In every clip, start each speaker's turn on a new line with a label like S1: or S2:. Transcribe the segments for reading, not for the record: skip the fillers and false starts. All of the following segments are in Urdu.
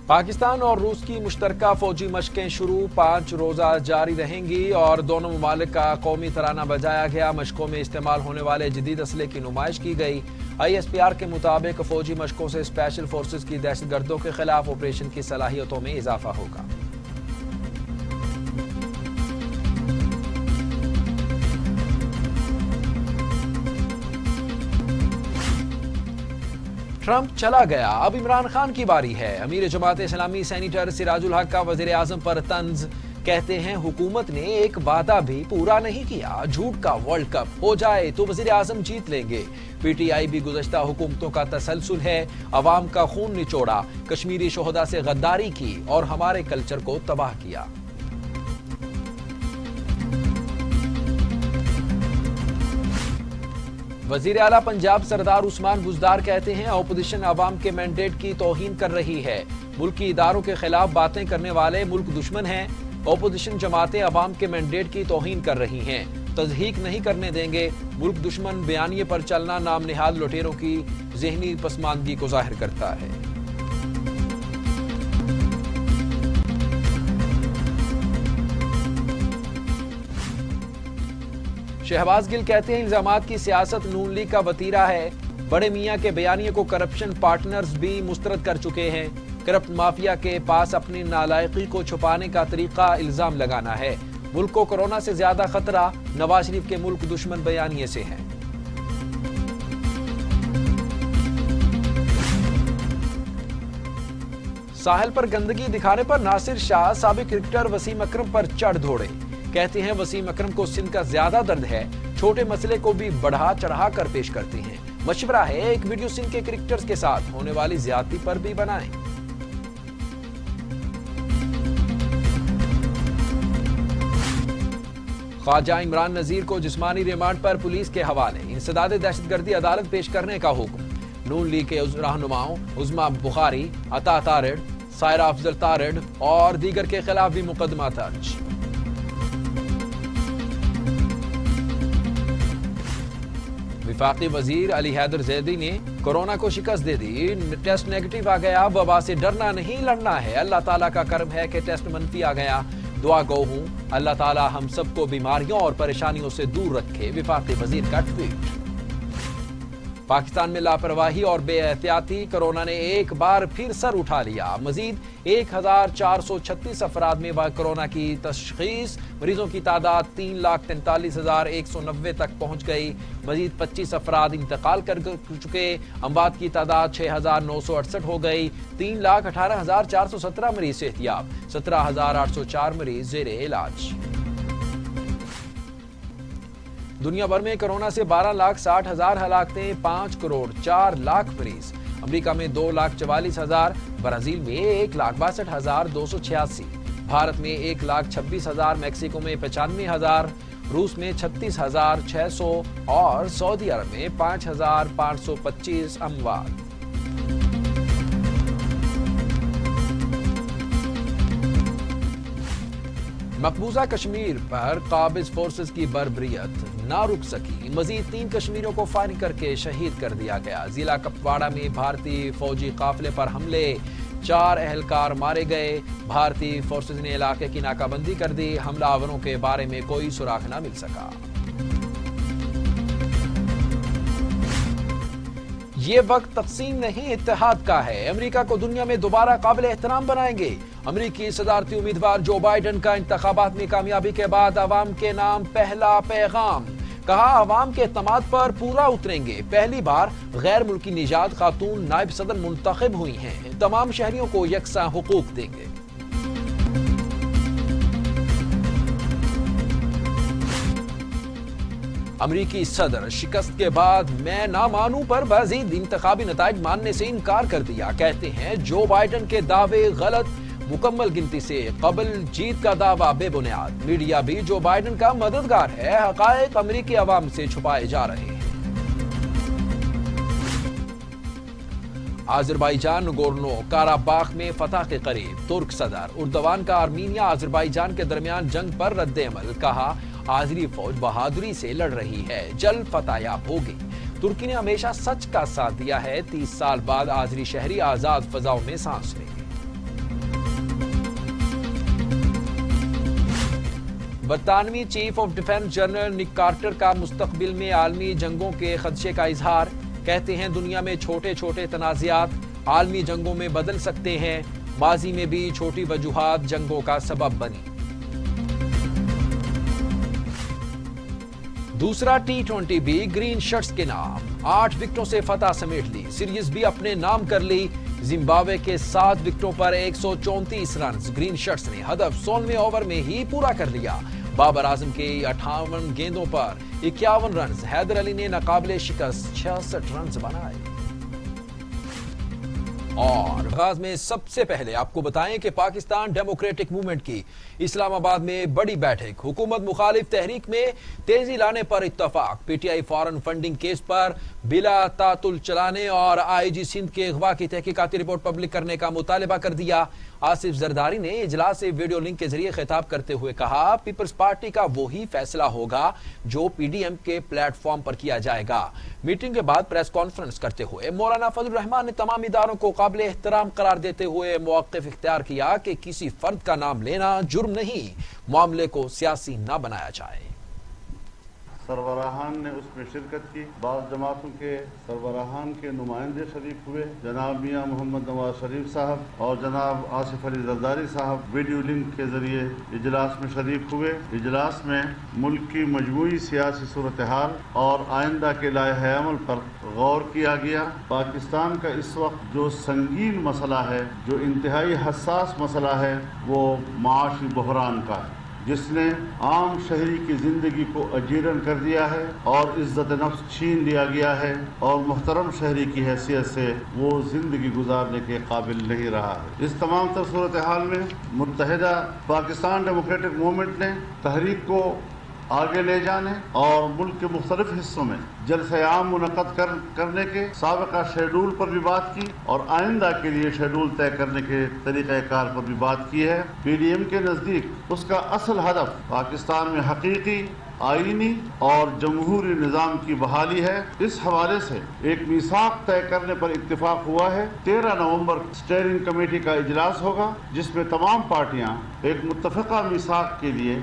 S1: پاکستان اور روس کی مشترکہ فوجی مشقیں شروع 5 روزہ جاری رہیں گی اور دونوں ممالک کا قومی ترانہ بجایا گیا۔ مشقوں میں استعمال ہونے والے جدید اسلحے کی نمائش کی گئی۔ ISPR کے مطابق فوجی مشقوں سے اسپیشل فورسز کی دہشت گردوں کے خلاف آپریشن کی صلاحیتوں میں اضافہ ہوگا۔ ٹرمپ چلا گیا، اب عمران خان کی باری ہے۔ امیر جماعت اسلامی سینیٹر سراج الحق کا وزیر اعظم پر طنز، کہتے ہیں حکومت نے ایک وعدہ بھی پورا نہیں کیا، جھوٹ کا ورلڈ کپ ہو جائے تو وزیر اعظم جیت لیں گے۔ PTI بھی گزشتہ حکومتوں کا تسلسل ہے، عوام کا خون نچوڑا، کشمیری شہداء سے غداری کی اور ہمارے کلچر کو تباہ کیا۔ وزیر اعلیٰ پنجاب سردار عثمان بزدار کہتے ہیں اپوزیشن عوام کے مینڈیٹ کی توہین کر رہی ہے، ملکی اداروں کے خلاف باتیں کرنے والے ملک دشمن ہیں۔ اپوزیشن جماعتیں عوام کے مینڈیٹ کی توہین کر رہی ہیں، تضحیک نہیں کرنے دیں گے۔ ملک دشمن بیانیے پر چلنا نام نہاد لٹیروں کی ذہنی پسماندگی کو ظاہر کرتا ہے۔ شہباز گل کہتے ہیں الزامات کی سیاست نون لیگ کا وتیرہ ہے، بڑے میاں کے بیانیے کو کرپشن پارٹنرز بھی مسترد کر چکے ہیں۔ کرپٹ مافیا کے پاس اپنی نالائقی کو چھپانے کا طریقہ الزام لگانا ہے۔ ملک کو کورونا سے زیادہ خطرہ نواز شریف کے ملک دشمن بیانیے سے ہے۔ ساحل پر گندگی دکھانے پر ناصر شاہ سابق کرکٹر وسیم اکرم پر چڑھ دوڑے، کہتے ہیں وسیم اکرم کو سندھ کا زیادہ درد ہے، چھوٹے مسئلے کو بھی بڑھا چڑھا کر پیش کرتے ہیں۔ مشورہ ہے ایک ویڈیو سندھ کے کرکٹرز کے ساتھ ہونے والی زیادتی پر بھی بنائیں۔ خواجہ عمران نذیر کو جسمانی ریمانڈ پر پولیس کے حوالے، انسداد دہشت گردی عدالت پیش کرنے کا حکم۔ نون لیگ کے رہنماؤں عظما بخاری، عطا تارڑ، سائرہ افضل تارڑ اور دیگر کے خلاف بھی مقدمہ درج۔ وفاقی وزیر علی حیدر زیدی نے کورونا کو شکست دے دی، ٹیسٹ نیگیٹو آ گیا، وبا سے ڈرنا نہیں لڑنا ہے، اللہ تعالیٰ کا کرم ہے کہ ٹیسٹ منفی آ گیا، دعا گو ہوں اللہ تعالیٰ ہم سب کو بیماریوں اور پریشانیوں سے دور رکھے، وفاقی وزیر کا ٹویٹ۔ پاکستان میں لاپرواہی اور بے احتیاطی، کورونا نے ایک بار پھر سر اٹھا لیا، مزید 1436 افراد میں کورونا کی تشخیص، مریضوں کی تعداد 3,43,190 تک پہنچ گئی، مزید 25 افراد انتقال کر چکے، اموات کی تعداد 6,968 ہو گئی، 3,18,417 مریض صحتیاب، 17,804 مریض زیر علاج۔ دنیا بھر میں کورونا سے 12,60,000 ہلاکتیں، 5,04,00,000 مریض، امریکہ میں 2,44,000، برازیل میں 1,62,286، بھارت میں 1,26,000، میکسیکو میں 95,000، روس میں 36,600 اور سعودی عرب میں 5,525 اموات۔ مقبوضہ کشمیر پر قابض فورسز کی بربریت نہ رک سکی، مزید 3 کشمیریوں کو فائرنگ کر کے شہید کر دیا گیا۔ ضلع کپواڑہ میں بھارتی فوجی قافلے پر حملے، 4 اہلکار مارے گئے، بھارتی فورسز نے علاقے کی ناکہ بندی کر دی، حملہ آوروں کے بارے میں کوئی سراغ نہ مل سکا۔ یہ وقت تقسیم نہیں اتحاد کا ہے، امریکہ کو دنیا میں دوبارہ قابل احترام بنائیں گے۔ امریکی صدارتی امیدوار جو بائیڈن کا انتخابات میں کامیابی کے بعد عوام کے نام پہلا پیغام، کہا عوام کے اعتماد پر پورا اتریں گے، پہلی بار غیر ملکی نژاد خاتون نائب صدر منتخب ہوئی ہیں، تمام شہریوں کو یکساں حقوق دیں گے۔ امریکی صدر شکست کے بعد میں نہ مانوں پر مزید انتخابی نتائج ماننے سے انکار کر دیا، کہتے ہیں جو بائیڈن کے دعوے غلط، مکمل گنتی سے قبل جیت کا دعویٰ بے بنیاد، میڈیا بھی جو بائیڈن کا مددگار ہے، حقائق امریکی عوام سے چھپائے جا رہے ہیں۔ آذربائیجان نگورنو کاراباخ میں فتح کے قریب، ترک صدر اردوان کا آرمینیا آذربائیجان کے درمیان جنگ پر رد عمل، کہا آذری فوج بہادری سے لڑ رہی ہے، جلد فتح یاب ہوگی۔ ترکی نے ہمیشہ سچ کا ساتھ دیا ہے، 30 سال بعد آذری شہری آزاد فضاؤں میں سانس لیں گے۔ برطانوی چیف آف ڈیفنس جنرل نک کارٹر کا مستقبل میں عالمی جنگوں کے خدشے کا اظہار. کہتے ہیں دنیا میں چھوٹے چھوٹے تنازعات عالمی جنگوں میں بدل سکتے ہیں. ماضی میں بھی چھوٹی وجوہات جنگوں کا سبب بنی. دوسرا T20 بھی گرین شرٹس کے نام. 8 وکٹوں سے فتح سمیٹ لی. سیریز بھی اپنے نام کر لی. زمبابوے کے 7 وکٹوں پر 134 رنز. گرین شرٹس نے ہدف 16ویں اوور میں ہی پورا کر لیا. بابر اعظم کے 58 گیندوں پر 51 رنز. حیدر علی نے ناقابل شکست 66 رنز بنائے. اور آغاز میں سب سے پہلے آپ کو بتائیں کہ پاکستان ڈیموکریٹک موومنٹ کی اسلام آباد میں بڑی بیٹھک. حکومت مخالف تحریک میں تیزی لانے پر اتفاق. P T I foreign funding case پر بلا تعطل چلانے اور آئی جی سندھ کے اغوا کی تحقیقاتی رپورٹ پبلک کرنے کا مطالبہ کر دیا. آصف زرداری نے اجلاس سے ویڈیو لنک کے ذریعے خطاب کرتے ہوئے کہا پیپلز پارٹی کا وہی فیصلہ ہوگا جو پی ڈی ایم کے پلیٹ فارم پر کیا جائے گا. میٹنگ کے بعد پریس کانفرنس کرتے ہوئے مولانا فضل الرحمان نے تمام اداروں کو قابل احترام قرار دیتے ہوئے موقف اختیار کیا کہ کسی فرد کا نام لینا جرم نہیں. معاملے کو سیاسی نہ بنایا جائے.
S2: سربراہان نے اس میں شرکت کی. بعض جماعتوں کے سربراہان کے نمائندے شریک ہوئے. جناب میاں محمد نواز شریف صاحب اور جناب آصف علی زرداری صاحب ویڈیو لنک کے ذریعے اجلاس میں شریک ہوئے. اجلاس میں ملک کی مجموعی سیاسی صورتحال اور آئندہ کے لائحہ عمل پر غور کیا گیا. پاکستان کا اس وقت جو سنگین مسئلہ ہے، جو انتہائی حساس مسئلہ ہے، وہ معاشی بحران کا ہے، جس نے عام شہری کی زندگی کو اجیرن کر دیا ہے اور عزت نفس چھین لیا گیا ہے اور محترم شہری کی حیثیت سے وہ زندگی گزارنے کے قابل نہیں رہا ہے. اس تمام تر صورتحال میں متحدہ پاکستان ڈیموکریٹک موومنٹ نے تحریک کو آگے لے جانے اور ملک کے مختلف حصوں میں جلسہ عام منعقد کرنے کے سابقہ شیڈول پر بھی بات کی اور آئندہ کے لیے شیڈول طے کرنے کے طریقہ کار پر بھی بات کی ہے. پی ڈی ایم کے نزدیک اس کا اصل ہدف پاکستان میں حقیقی آئینی اور جمہوری نظام کی بحالی ہے. اس حوالے سے ایک میثاق طے کرنے پر اتفاق ہوا ہے. 13 نومبر اسٹیئرنگ کمیٹی کا اجلاس ہوگا جس میں تمام پارٹیاں ایک متفقہ میثاق کے لیے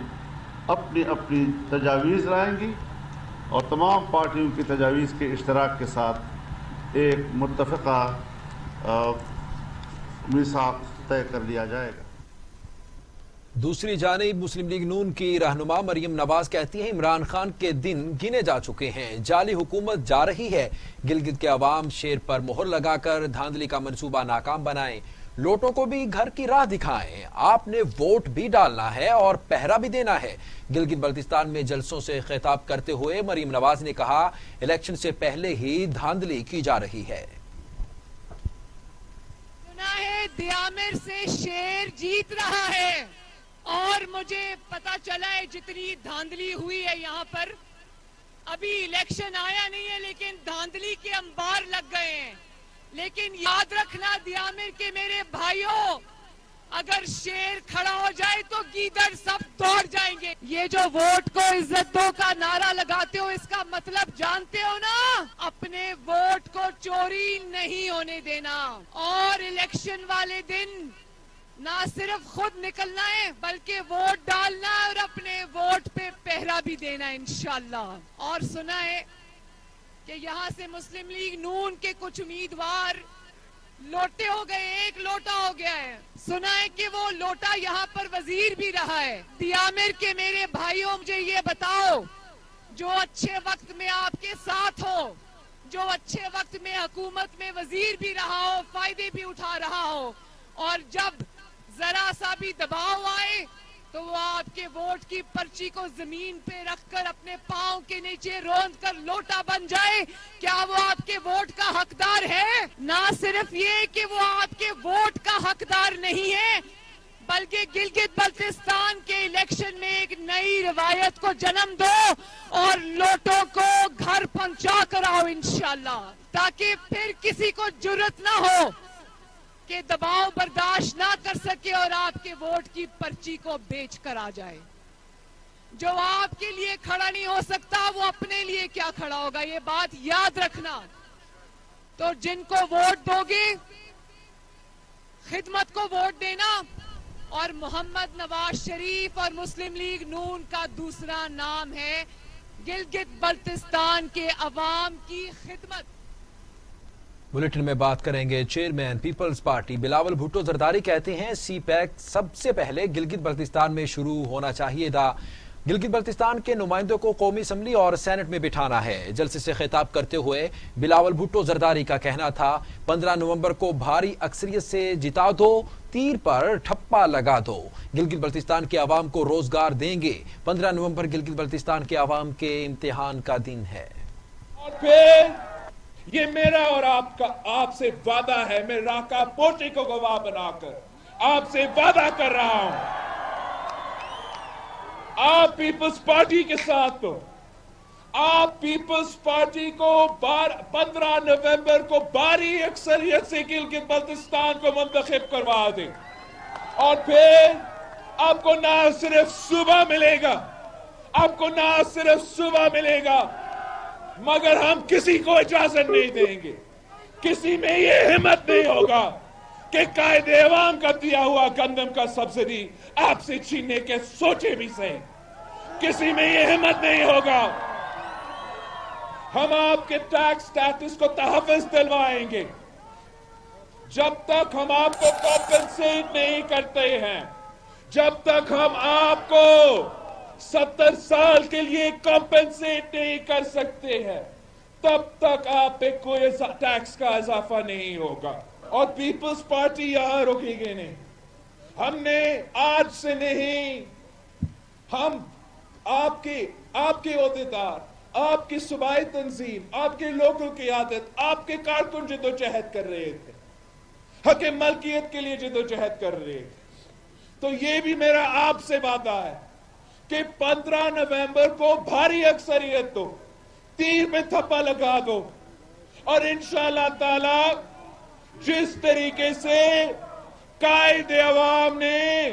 S2: اپنی اپنی تجاویز لائیں گی اور تمام پارٹیوں کی تجاویز کے اشتراک کے ساتھ ایک متفقہ میثاق طے کر لیا جائے گا.
S1: دوسری جانب مسلم لیگ نون کی رہنما مریم نواز کہتی ہیں عمران خان کے دن گنے جا چکے ہیں. جعلی حکومت جا رہی ہے. گلگت کے عوام شیر پر مہر لگا کر دھاندلی کا منصوبہ ناکام بنائیں. لوٹوں کو بھی گھر کی راہ دکھائیں. آپ نے ووٹ بھی ڈالنا ہے اور پہرا بھی دینا ہے. گلگت بلتستان میں جلسوں سے خطاب کرتے ہوئے مریم نواز نے کہا الیکشن سے پہلے ہی دھاندلی کی جا رہی ہے.
S3: سنا ہے دیامر سے شیر جیت رہا ہے اور مجھے پتا چلا ہے جتنی دھاندلی ہوئی ہے یہاں پر ابھی الیکشن آیا نہیں ہے لیکن دھاندلی کے انبار لگ گئے ہیں. لیکن یاد رکھنا دیامر کے میرے بھائیوں اگر شیر کھڑا ہو جائے تو گیدڑ سب دوڑ جائیں گے. یہ جو ووٹ کو عزت دو کا نعرہ لگاتے ہو اس کا مطلب جانتے ہو نا؟ اپنے ووٹ کو چوری نہیں ہونے دینا اور الیکشن والے دن نہ صرف خود نکلنا ہے بلکہ ووٹ ڈالنا ہے اور اپنے ووٹ پہ پہرا بھی دینا ہے انشاءاللہ. اور سنا ہے کہ یہاں سے مسلم لیگ نون کے کچھ امیدوار لوٹے ہو گئے. ایک لوٹا ہو گیا ہے. سنا ہے کہ وہ لوٹا یہاں پر وزیر بھی رہا ہے. دیامر کے میرے بھائیوں مجھے یہ بتاؤ جو اچھے وقت میں آپ کے ساتھ ہو، جو اچھے وقت میں حکومت میں وزیر بھی رہا ہو، فائدے بھی اٹھا رہا ہو اور جب ذرا سا بھی دباؤ آئے تو وہ آپ کے ووٹ کی پرچی کو زمین پہ رکھ کر اپنے پاؤں کے نیچے روند کر لوٹا بن جائے، کیا وہ آپ کے ووٹ کا حقدار ہے؟ نہ صرف یہ کہ وہ آپ کے ووٹ کا حقدار نہیں ہے بلکہ گلگت بلتستان کے الیکشن میں ایک نئی روایت کو جنم دو اور لوٹوں کو گھر پہنچا کر آؤ انشاءاللہ، تاکہ پھر کسی کو جرأت نہ ہو کہ دباؤ برداشت نہ کر سکے اور آپ کے ووٹ کی پرچی کو بیچ کر آ جائے. جو آپ کے لیے کھڑا نہیں ہو سکتا وہ اپنے لیے کیا کھڑا ہوگا، یہ بات یاد رکھنا. تو جن کو ووٹ دو گے خدمت کو ووٹ دینا اور محمد نواز شریف اور مسلم لیگ نون کا دوسرا نام ہے گلگت بلتستان کے عوام کی خدمت۔
S1: بلیٹن میں بات کریں گے چیئرمین پیپلز پارٹی بلاول بھٹو زرداری کہتے ہیں سی پیک سب سے پہلے گلگت بلتستان میں شروع ہونا چاہیے تھا۔ گلگت بلتستان کے نمائندوں کو قومی اسمبلی اور سینٹ میں بٹھانا ہے۔ جلسے سے خطاب کرتے ہوئے بلاول بھٹو زرداری کا کہنا تھا 15 نومبر کو بھاری اکثریت سے جتا دو، تیر پر ٹھپا لگا دو، گلگت بلتستان کے عوام کو روزگار دیں گے۔ 15 نومبر گلگت بلتستان کے عوام کے امتحان کا دن ہے۔
S4: اور پھر یہ میرا اور آپ سے وعدہ ہے، میں راکا پوٹی کو گواہ بنا کر آپ سے وعدہ کر رہا ہوں، آپ پیپلز پارٹی کے ساتھ تو آپ پیپلز پارٹی کو 15 نومبر کو بھاری اکثریت سے گلگت بلتستان کو منتخب کروا دیں، اور پھر آپ کو نہ صرف صوبہ ملے گا، آپ کو نہ صرف صوبہ ملے گا، مگر ہم کسی کو اجازت نہیں دیں گے، کسی میں یہ ہمت نہیں ہوگا کہ قائد عوام کا دیا ہوا گندم کا سبسڈی آپ سے چھیننے کے سوچے بھی صحیح، کسی میں یہ ہمت نہیں ہوگا۔ ہم آپ کے ٹیکس سٹیٹس کو تحفظ دلوائیں گے جب تک ہم آپ کو کمپنسیٹ نہیں کرتے ہیں، جب تک ہم آپ کو 70 سال کے لیے کمپنسیٹ نہیں کر سکتے ہیں، تب تک آپ پہ کوئی ٹیکس کا اضافہ نہیں ہوگا، اور پیپلز پارٹی یہاں رکے گی نہیں۔ ہم نے آج سے نہیں، ہم آپ کے عہدیدار، آپ کی صوبائی تنظیم، آپ کے لوگوں کی عادت، آپ کے کارکن جدوجہد کر رہے تھے، حق ملکیت کے لیے جدوجہد کر رہے تھے، تو یہ بھی میرا آپ سے وعدہ ہے کہ 15 نومبر کو بھاری اکثریت دو، تیر میں تھپا لگا دو، اور انشاءاللہ تعالی جس طریقے سے قائد عوام نے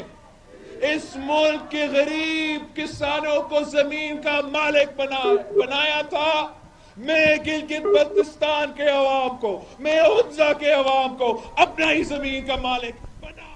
S4: اس ملک کے غریب کسانوں کو زمین کا مالک بنایا تھا، میں گلگت بلتستان کے عوام کو، میں حنزہ کے عوام کو اپنا ہی زمین کا مالک بنا۔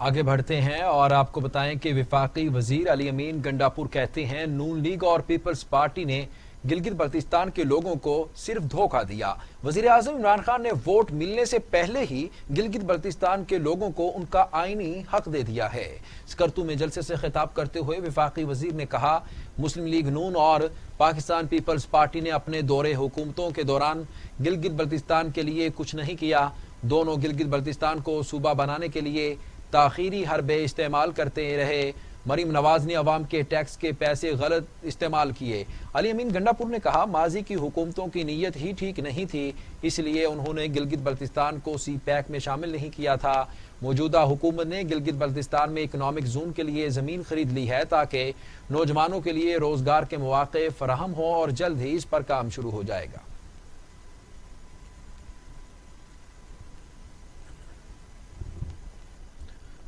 S1: آگے بڑھتے ہیں اور آپ کو بتائیں کہ وفاقی وزیر علی امین گنڈاپور کہتے ہیں نون لیگ اور پیپلز پارٹی نے گلگت بلتستان کے لوگوں کو صرف دھوکہ دیا۔ وزیر اعظم عمران خان نے ووٹ ملنے سے پہلے ہی گلگت بلتستان کے لوگوں کو ان کا آئینی حق دے دیا ہے۔ سکرتو میں جلسے سے خطاب کرتے ہوئے وفاقی وزیر نے کہا مسلم لیگ نون اور پاکستان پیپلز پارٹی نے اپنے دورے حکومتوں کے دوران گلگت بلتستان کے لیے کچھ نہیں کیا، دونوں گلگت بلتستان کو صوبہ بنانے کے لیے تاخیری حربے استعمال کرتے رہے۔ مریم نواز نے عوام کے ٹیکس کے پیسے غلط استعمال کیے۔ علی امین گنڈاپور نے کہا ماضی کی حکومتوں کی نیت ہی ٹھیک نہیں تھی، اس لیے انہوں نے گلگت بلتستان کو سی پیک میں شامل نہیں کیا تھا۔ موجودہ حکومت نے گلگت بلتستان میں اکنامک زون کے لیے زمین خرید لی ہے تاکہ نوجوانوں کے لیے روزگار کے مواقع فراہم ہوں، اور جلد ہی اس پر کام شروع ہو جائے گا۔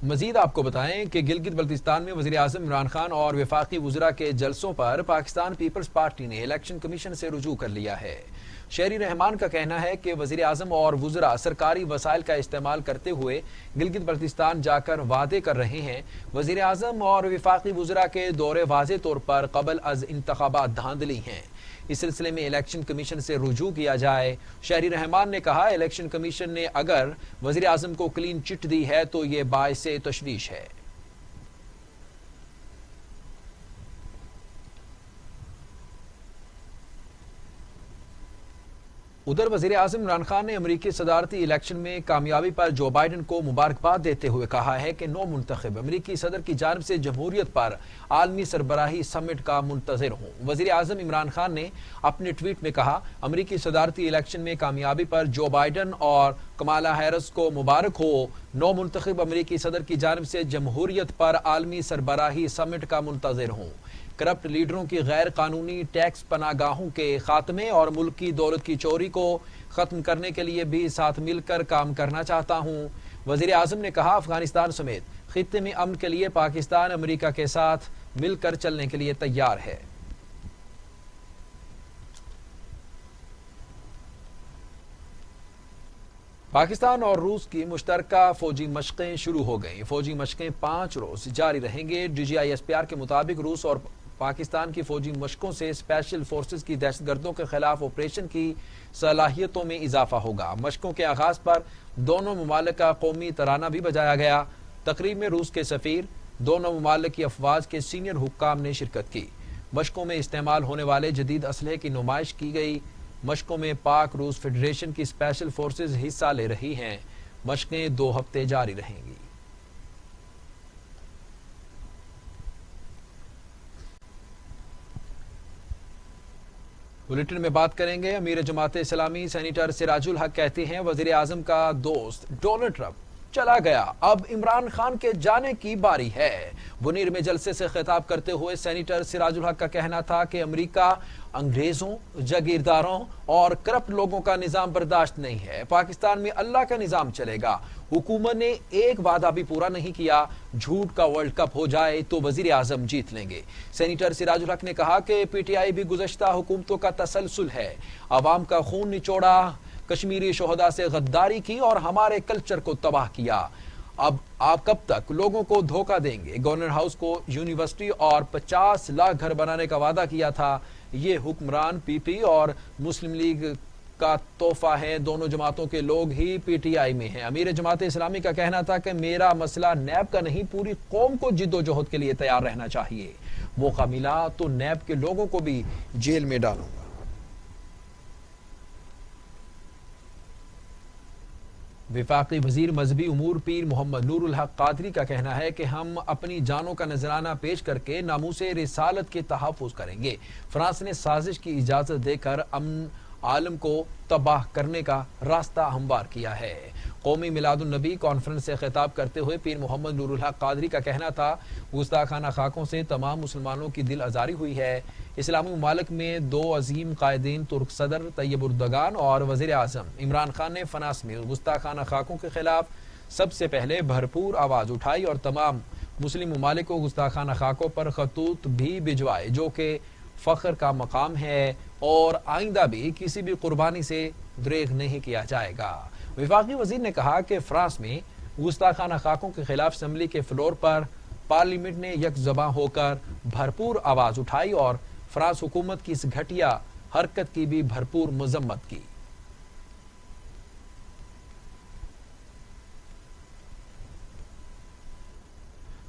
S1: مزید آپ کو بتائیں کہ گلگت بلتستان میں وزیر اعظم عمران خان اور وفاقی وزراء کے جلسوں پر پاکستان پیپلز پارٹی نے الیکشن کمیشن سے رجوع کر لیا ہے۔ شہری رحمان کا کہنا ہے کہ وزیر اعظم اور وزراء سرکاری وسائل کا استعمال کرتے ہوئے گلگت بلتستان جا کر وعدے کر رہے ہیں۔ وزیر اعظم اور وفاقی وزراء کے دورے واضح طور پر قبل از انتخابات دھاندلی ہیں، اس سلسلے میں الیکشن کمیشن سے رجوع کیا جائے۔ شہری رحمان نے کہا الیکشن کمیشن نے اگر وزیر اعظم کو کلین چٹ دی ہے تو یہ باعث تشویش ہے۔ ادھر وزیر اعظم عمران خان نے امریکی صدارتی الیکشن میں کامیابی پر جو بائیڈن کو مبارکباد دیتے ہوئے کہا ہے کہ نو منتخب امریکی صدر کی جانب سے جمہوریت پر عالمی سربراہی سمٹ کا منتظر ہوں۔ وزیر اعظم عمران خان نے اپنے ٹویٹ میں کہا امریکی صدارتی الیکشن میں کامیابی پر جو بائیڈن اور کمالا ہیرس کو مبارک ہو، نو منتخب امریکی صدر کی جانب سے جمہوریت پر عالمی سربراہی سمٹ کا منتظر ہوں۔ کرپٹ لیڈروں کی غیر قانونی ٹیکس پناہ گاہوں کے خاتمے اور ملک کی دولت کی چوری کو ختم کرنے کے لیے بھی ساتھ مل کر کام کرنا چاہتا ہوں۔ وزیر اعظم نے کہا افغانستان سمیت خطے میں امن کے لیے پاکستان امریکہ کے ساتھ مل کر چلنے کے لیے تیار ہے۔ پاکستان اور روس کی مشترکہ فوجی مشقیں شروع ہو گئیں۔ فوجی مشقیں 5 روز جاری رہیں گے۔ DGISPR کے مطابق روس اور پاکستان کی فوجی مشقوں سے اسپیشل فورسز کی دہشت گردوں کے خلاف آپریشن کی صلاحیتوں میں اضافہ ہوگا۔ مشقوں کے آغاز پر دونوں ممالک کا قومی ترانہ بھی بجایا گیا۔ تقریب میں روس کے سفیر، دونوں ممالک کی افواج کے سینئر حکام نے شرکت کی۔ مشقوں میں استعمال ہونے والے جدید اسلحے کی نمائش کی گئی۔ مشقوں میں پاک روس فیڈریشن کی اسپیشل فورسز حصہ لے رہی ہیں۔ مشقیں 2 ہفتے جاری رہیں گی۔ بلیٹن میں بات کریں گے۔ امیر جماعت اسلامی سینیٹر سراج الحق کہتے ہیں وزیر اعظم کا دوست ڈونلڈ ٹرمپ چلا گیا، اب عمران خان کے جانے کی باری ہے۔ منیر میں جلسے سے خطاب کرتے ہوئے سینیٹر سراج الحق کا کہنا تھا کہ امریکہ انگریزوں، جاگیرداروں اور کرپٹ لوگوں کا نظام برداشت نہیں ہے۔ پاکستان میں اللہ کا نظام چلے گا۔ حکومت نے ایک وعدہ بھی پورا نہیں کیا۔ جھوٹ کا ورلڈ کپ ہو جائے تو وزیر اعظم جیت لیں گے۔ سینیٹر سراج الحق نے کہا کہ PTI بھی گزشتہ حکومتوں کا تسلسل ہے، عوام کا خون نچوڑا، کشمیری شہداء سے غداری کی اور ہمارے کلچر کو تباہ کیا۔ اب آپ کب تک لوگوں کو دھوکہ دیں گے؟ گورنر ہاؤس کو یونیورسٹی اور 50 لاکھ گھر بنانے کا وعدہ کیا تھا۔ یہ حکمران PP اور مسلم لیگ کا تحفہ ہے۔ دونوں جماعتوں کے لوگ ہی PTI میں ہیں۔ امیر جماعت اسلامی کا کہنا تھا کہ میرا مسئلہ نیب کا نہیں، پوری قوم کو جد و جہد کے لیے تیار رہنا چاہیے۔ موقع ملا تو نیب کے لوگوں کو بھی جیل میں ڈالوں گا۔ وفاقی وزیر مذہبی امور پیر محمد نور الحق قادری کا کہنا ہے کہ ہم اپنی جانوں کا نذرانہ پیش کر کے ناموس رسالت کے تحفظ کریں گے۔ فرانس نے سازش کی اجازت دے کر امن عالم کو تباہ کرنے کا راستہ ہموار کیا ہے۔ قومی میلاد النبی کانفرنس سے خطاب کرتے ہوئے پیر محمد نور الحق قادری کا کہنا تھا گستاخانہ خاکوں سے تمام مسلمانوں کی دل آزاری ہوئی ہے۔ اسلامی ممالک میں 2 عظیم قائدین ترک صدر طیب اردگان اور وزیر اعظم عمران خان نے فرانس میں گستاخانہ خاکوں کے خلاف سب سے پہلے بھرپور آواز اٹھائی اور تمام مسلم ممالک کو گستاخانہ خاکوں پر خطوط بھی بھجوائے، جو کہ فخر کا مقام ہے اور آئندہ بھی کسی بھی قربانی سے دریغ نہیں کیا جائے گا۔ وفاقی وزیر نے کہا کہ فرانس میں گستاخانہ خاکوں کے خلاف اسمبلی کے فلور پر پارلیمنٹ نے یک زباں ہو کر بھرپور آواز اٹھائی اور فرانس حکومت کی اس گھٹیا حرکت کی بھی بھرپور مذمت کی۔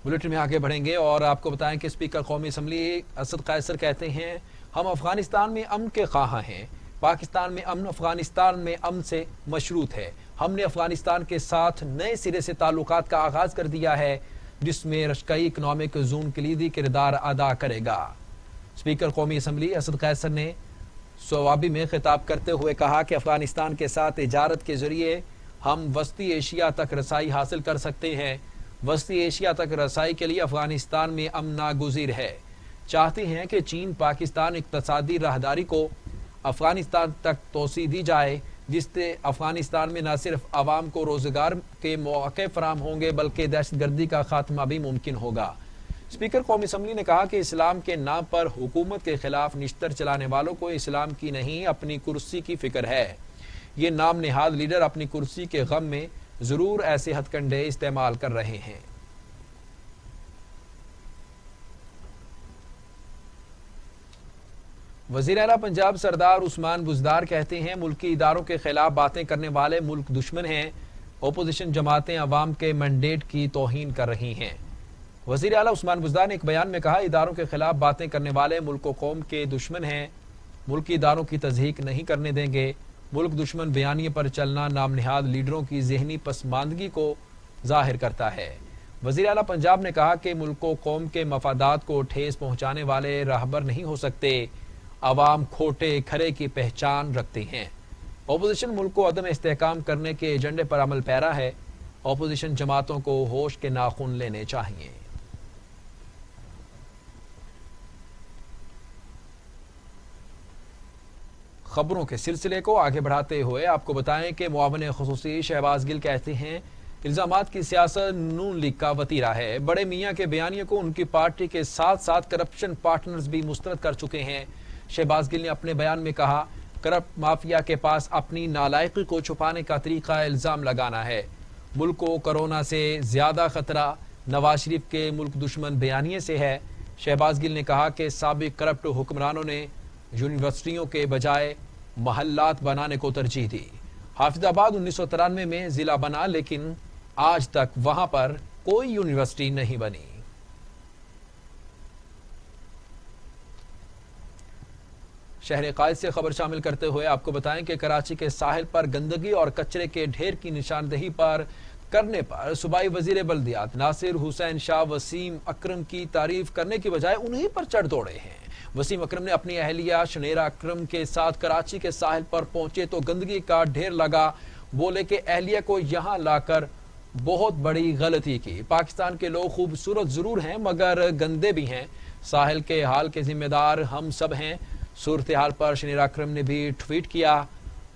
S1: بلیٹن میں آگے بڑھیں گے اور آپ کو بتائیں کہ اسپیکر قومی اسمبلی اسد قیصر کہتے ہیں ہم افغانستان میں امن کے خواہاں ہیں۔ پاکستان میں امن افغانستان میں امن سے مشروط ہے۔ ہم نے افغانستان کے ساتھ نئے سرے سے تعلقات کا آغاز کر دیا ہے، جس میں رشکائی اکنامک زون کلیدی کردار ادا کرے گا۔ اسپیکر قومی اسمبلی اسد قیصر نے صوابی میں خطاب کرتے ہوئے کہا کہ افغانستان کے ساتھ تجارت کے ذریعے ہم وسطی ایشیا تک رسائی حاصل کر سکتے ہیں۔ وسطی ایشیا تک رسائی کے لیے افغانستان میں امن ناگزیر ہے۔ چاہتے ہیں کہ چین پاکستان اقتصادی راہداری کو افغانستان تک توسیع دی جائے، جس سے افغانستان میں نہ صرف عوام کو روزگار کے مواقع فراہم ہوں گے بلکہ دہشت گردی کا خاتمہ بھی ممکن ہوگا۔ اسپیکر قومی اسمبلی نے کہا کہ اسلام کے نام پر حکومت کے خلاف نشتر چلانے والوں کو اسلام کی نہیں اپنی کرسی کی فکر ہے۔ یہ نام نہاد لیڈر اپنی کرسی کے غم میں ضرور ایسے ہتھ کنڈے استعمال کر رہے ہیں۔ وزیر اعلیٰ پنجاب سردار عثمان بزدار کہتے ہیں ملکی اداروں کے خلاف باتیں کرنے والے ملک دشمن ہیں۔ اپوزیشن جماعتیں عوام کے مینڈیٹ کی توہین کر رہی ہیں۔ وزیر اعلیٰ عثمان بزدار نے ایک بیان میں کہا اداروں کے خلاف باتیں کرنے والے ملک و قوم کے دشمن ہیں، ملکی اداروں کی تضحیک نہیں کرنے دیں گے۔ ملک دشمن بیانیے پر چلنا نام نہاد لیڈروں کی ذہنی پسماندگی کو ظاہر کرتا ہے۔ وزیر اعلیٰ پنجاب نے کہا کہ ملک و قوم کے مفادات کو ٹھیس پہنچانے والے راہبر نہیں ہو سکتے، عوام کھوٹے کھرے کی پہچان رکھتے ہیں۔ اپوزیشن ملک کو عدم استحکام کرنے کے ایجنڈے پر عمل پیرا ہے۔ اپوزیشن جماعتوں کو ہوش کے ناخن لینے چاہیے۔ خبروں کے سلسلے کو آگے بڑھاتے ہوئے آپ کو بتائیں کہ معاون خصوصی شہباز گل کہتے ہیں الزامات کی سیاست نون لیگ کا وتیرہ ہے۔ بڑے میاں کے بیانیے کو ان کی پارٹی کے ساتھ ساتھ کرپشن پارٹنرز بھی مسترد کر چکے ہیں۔ شہباز گل نے اپنے بیان میں کہا کرپٹ مافیا کے پاس اپنی نالائقی کو چھپانے کا طریقہ الزام لگانا ہے۔ ملک کو کورونا سے زیادہ خطرہ نواز شریف کے ملک دشمن بیانیے سے ہے۔ شہباز گل نے کہا کہ سابق کرپٹ حکمرانوں نے یونیورسٹیوں کے بجائے محلات بنانے کو ترجیح دی۔ حافظ آباد 1993 میں ضلع بنا لیکن آج تک وہاں پر کوئی یونیورسٹی نہیں بنی۔ شہر قائد سے خبر شامل کرتے ہوئے آپ کو بتائیں کہ کراچی کے ساحل پر گندگی اور کچرے کے ڈھیر کی نشاندہی کرنے پر صوبائی وزیر بلدیات ناصر حسین شاہ وسیم اکرم کی تعریف کرنے کی بجائے انہی پر چڑھ دوڑے ہیں۔ وسیم اکرم نے اپنی اہلیہ شنیرا اکرم کے ساتھ کراچی کے ساحل پر پہنچے تو گندگی کا ڈھیر لگا، بولے کہ اہلیہ کو یہاں لا کر بہت بڑی غلطی کی۔ پاکستان کے لوگ خوبصورت ضرور ہیں مگر گندے بھی ہیں، ساحل کے حال کے ذمہ دار ہم سب ہیں۔ صورتحال پر شنیرا اکرم نے بھی ٹویٹ کیا۔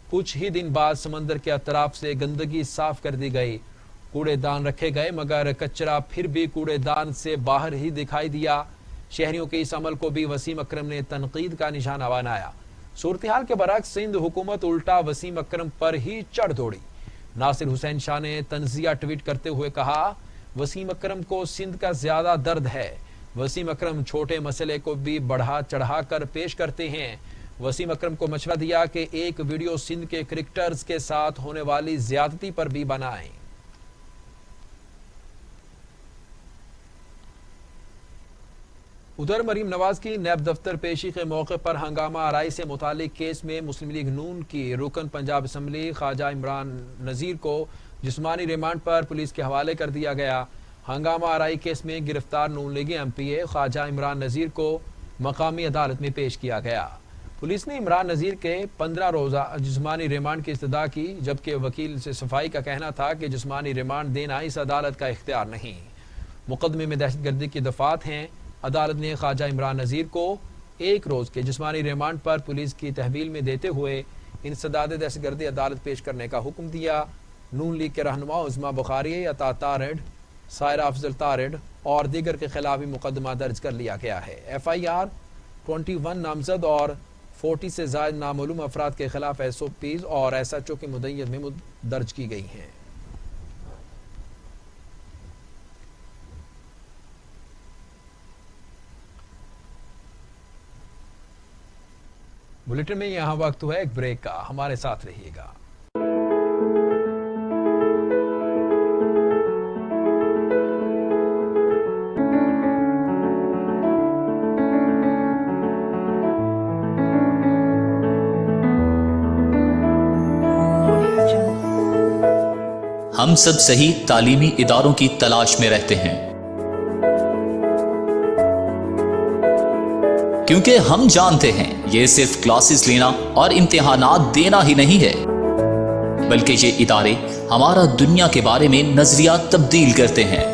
S1: کچھ ہی دن بعد سمندر کے اطراف سے گندگی صاف کر دی گئی، کوڑے دان رکھے گئے مگر کچرا پھر بھی کوڑے دان سے باہر ہی دکھائی دیا۔ شہریوں کے اس عمل کو بھی وسیم اکرم نے تنقید کا نشانہ بنایا۔ صورتحال کے برعکس سندھ حکومت الٹا وسیم اکرم پر ہی چڑھ دوڑی۔ ناصر حسین شاہ نے تنزیہ ٹویٹ کرتے ہوئے کہا، وسیم اکرم کو سندھ کا زیادہ درد ہے۔ وسیم اکرم چھوٹے مسئلے کو بھی بڑھا چڑھا کر پیش کرتے ہیں۔ وسیم اکرم کو مشورہ دیا کہ ایک ویڈیو سندھ کے کرکٹرز کے ساتھ ہونے والی زیادتی پر بھی بنائیں۔ ادھر مریم نواز کی نیب دفتر پیشی کے موقع پر ہنگامہ آرائی سے متعلق کیس میں مسلم لیگ نون کی رکن پنجاب اسمبلی خواجہ عمران نذیر کو جسمانی ریمانڈ پر پولیس کے حوالے کر دیا گیا۔ ہنگامہ آرائی کیس میں گرفتار نون لیگی ایم پی اے خواجہ عمران نذیر کو مقامی عدالت میں پیش کیا گیا۔ پولیس نے عمران نذیر کے 15 روزہ جسمانی ریمانڈ کی استدعا کی، جبکہ وکیل سے صفائی کا کہنا تھا کہ جسمانی ریمانڈ دینا اس عدالت کا اختیار نہیں۔ مقدمے میں دہشت گردی کی دفعات ہیں۔ عدالت نے خواجہ عمران نذیر کو 1 روز کے جسمانی ریمانڈ پر پولیس کی تحویل میں دیتے ہوئے انسداد دہشت گردی عدالت پیش کرنے کا حکم دیا۔ نون لیگ کے رہنما عظما بخاری، عطا تارڑ، سائرہ افضل تارڑ اور دیگر کے خلاف بھی مقدمہ درج کر لیا گیا ہے۔ ایف آئی آر 21 نامزد اور 40 سے زائد نامعلوم افراد کے خلاف ایس او پیز اور ایس ایچ او کے مدعیت میں درج کی گئی ہیں۔ بلیٹن میں یہاں وقت ہوا ایک بریک کا، ہمارے ساتھ رہیے گا۔
S5: ہم سب صحیح تعلیمی اداروں کی تلاش میں رہتے ہیں، کیونکہ ہم جانتے ہیں یہ صرف کلاسز لینا اور امتحانات دینا ہی نہیں ہے، بلکہ یہ ادارے ہمارا دنیا کے بارے میں نظریہ تبدیل کرتے ہیں۔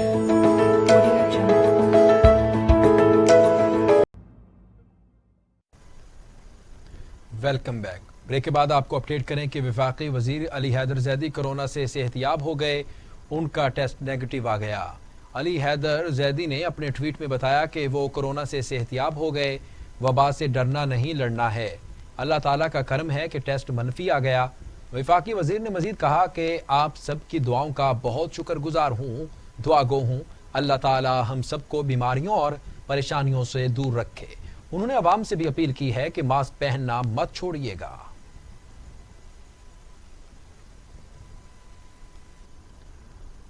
S1: Welcome back. بریک کے بعد آپ کو اپڈیٹ کریں کہ وفاقی وزیر علی حیدر زیدی کورونا سے صحتیاب ہو گئے، ان کا ٹیسٹ نیگیٹو آ گیا۔ علی حیدر زیدی نے اپنے ٹویٹ میں بتایا کہ وہ کورونا سے صحتیاب ہو گئے، وبا سے ڈرنا نہیں لڑنا ہے، اللہ تعالیٰ کا کرم ہے کہ ٹیسٹ منفی آ گیا۔ وفاقی وزیر نے مزید کہا کہ آپ سب کی دعاؤں کا بہت شکر گزار ہوں، دعا گو ہوں، اللہ تعالیٰ ہم سب کو بیماریوں اور پریشانیوں سے دور رکھے۔ انہوں نے عوام سے بھی اپیل کی ہے کہ ماسک پہننا مت چھوڑیے گا۔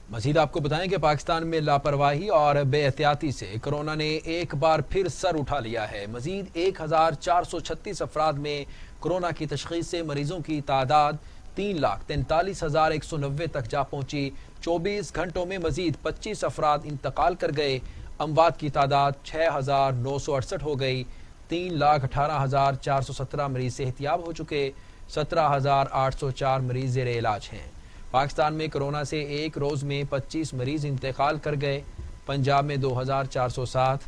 S1: مزید آپ کو بتائیں کہ پاکستان میں لاپرواہی اور بے احتیاطی سے کورونا نے ایک بار پھر سر اٹھا لیا ہے۔ مزید 1436 افراد میں کورونا کی تشخیص سے مریضوں کی تعداد 3,43,190 تک جا پہنچی۔ 24 گھنٹوں میں مزید 25 افراد انتقال کر گئے۔ اموات کی تعداد 6,968 ہو گئی۔ 3,18,417 مریض صحتیاب ہو چکے، 17,804 مریض زیر علاج ہیں۔ پاکستان میں کورونا سے ایک روز میں 25 مریض انتقال کر گئے۔ پنجاب میں 2,407،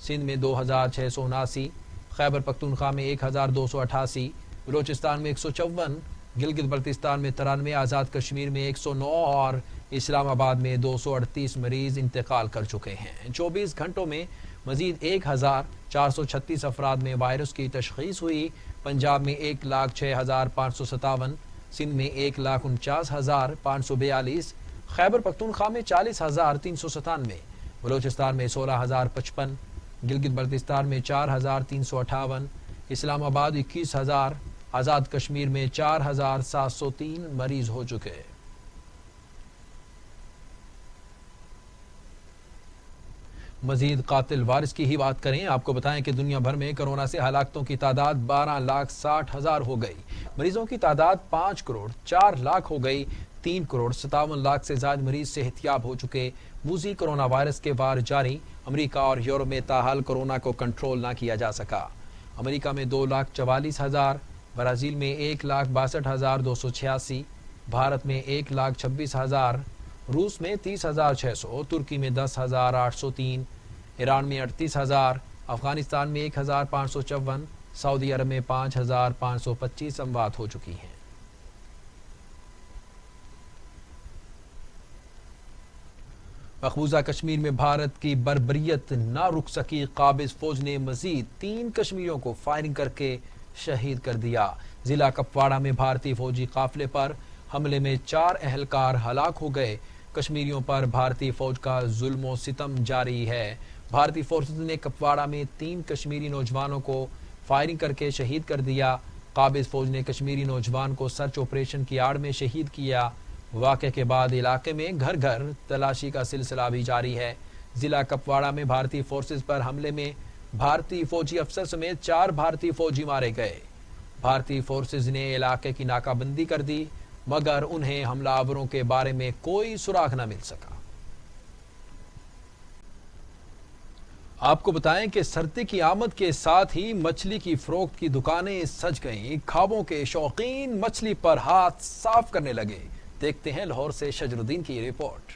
S1: سندھ میں 2,679، خیبر پختونخوا میں 1,288، بلوچستان میں 154، گلگت بلتستان میں 93، آزاد کشمیر میں 109 اور اسلام آباد میں 238 مریض انتقال کر چکے ہیں۔ 24 گھنٹوں میں مزید 1436 افراد میں وائرس کی تشخیص ہوئی۔ پنجاب میں 1,06,557، سندھ میں 1,49,542، خیبر پختونخوا میں 40,397، بلوچستان میں 16,055، گلگت بلتستان میں 4,358، اسلام آباد 21,000، آزاد کشمیر میں 4,703 مریض ہو چکے۔ مزید قاتل وارث کی ہی بات کریں، آپ کو بتائیں کہ دنیا بھر میں کرونا سے ہلاکتوں کی تعداد 12,60,000 ہو گئی، مریضوں کی تعداد 5,04,00,000 ہو گئی، 3,57,00,000 سے زائد مریض صحتیاب ہو چکے۔ موذی کرونا وائرس کے وار جاری، امریکہ اور یورپ میں تاحال کرونا کو کنٹرول نہ کیا جا سکا۔ امریکہ میں 2,44,000، برازیل میں 1,62,286، بھارت میں 1,26,000، روس میں 30,600، ترکی میں 10,803، ایران میں 38,000، افغانستان میں 1,554، سعودی عرب میں 5,525 اموات ہو چکی ہیں۔ مقبوضہ کشمیر میں بھارت کی بربریت نہ رک سکی، قابض فوج نے مزید 3 کشمیریوں کو فائرنگ کر کے شہید کر دیا۔ ضلع کپواڑہ میں بھارتی فوجی قافلے پر حملے میں 4 اہلکار ہلاک ہو گئے۔ کشمیریوں پر بھارتی فوج کا ظلم و ستم جاری ہے۔ بھارتی فورسز نے کپواڑہ میں 3 کشمیری نوجوانوں کو فائرنگ کر کے شہید کر دیا۔ قابض فوج نے کشمیری نوجوان کو سرچ آپریشن کی آڑ میں شہید کیا۔ واقعے کے بعد علاقے میں گھر گھر تلاشی کا سلسلہ بھی جاری ہے۔ ضلع کپواڑہ میں بھارتی فورسز پر حملے میں بھارتی فوجی افسر سمیت 4 بھارتی فوجی مارے گئے۔ بھارتی فورسز نے علاقے کی ناکہ بندی کر دی، مگر انہیں حملہ آوروں کے بارے میں کوئی سراغ نہ مل سکا۔ آپ کو بتائیں کہ سردی کی آمد کے ساتھ ہی مچھلی کی فروخت کی دکانیں سج گئیں۔ کھابوں کے شوقین مچھلی پر ہاتھ صاف کرنے لگے۔ دیکھتے ہیں لاہور سے شجر الدین کی رپورٹ۔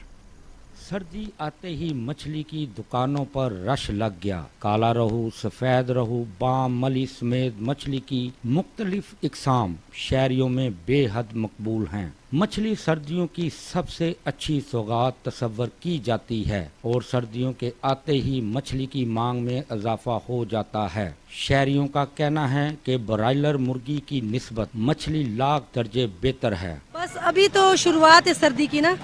S6: سردی آتے ہی مچھلی کی دکانوں پر رش لگ گیا۔ کالا رہو، سفید رہو، بام، ملی سمیت مچھلی کی مختلف اقسام شہریوں میں بے حد مقبول ہیں۔ مچھلی سردیوں کی سب سے اچھی سوغات تصور کی جاتی ہے اور سردیوں کے آتے ہی مچھلی کی مانگ میں اضافہ ہو جاتا ہے۔ شہریوں کا کہنا ہے کہ برائلر مرغی کی نسبت مچھلی لاکھ درجے بہتر ہے۔
S7: بس ابھی تو شروعات ہے سردی کی نا،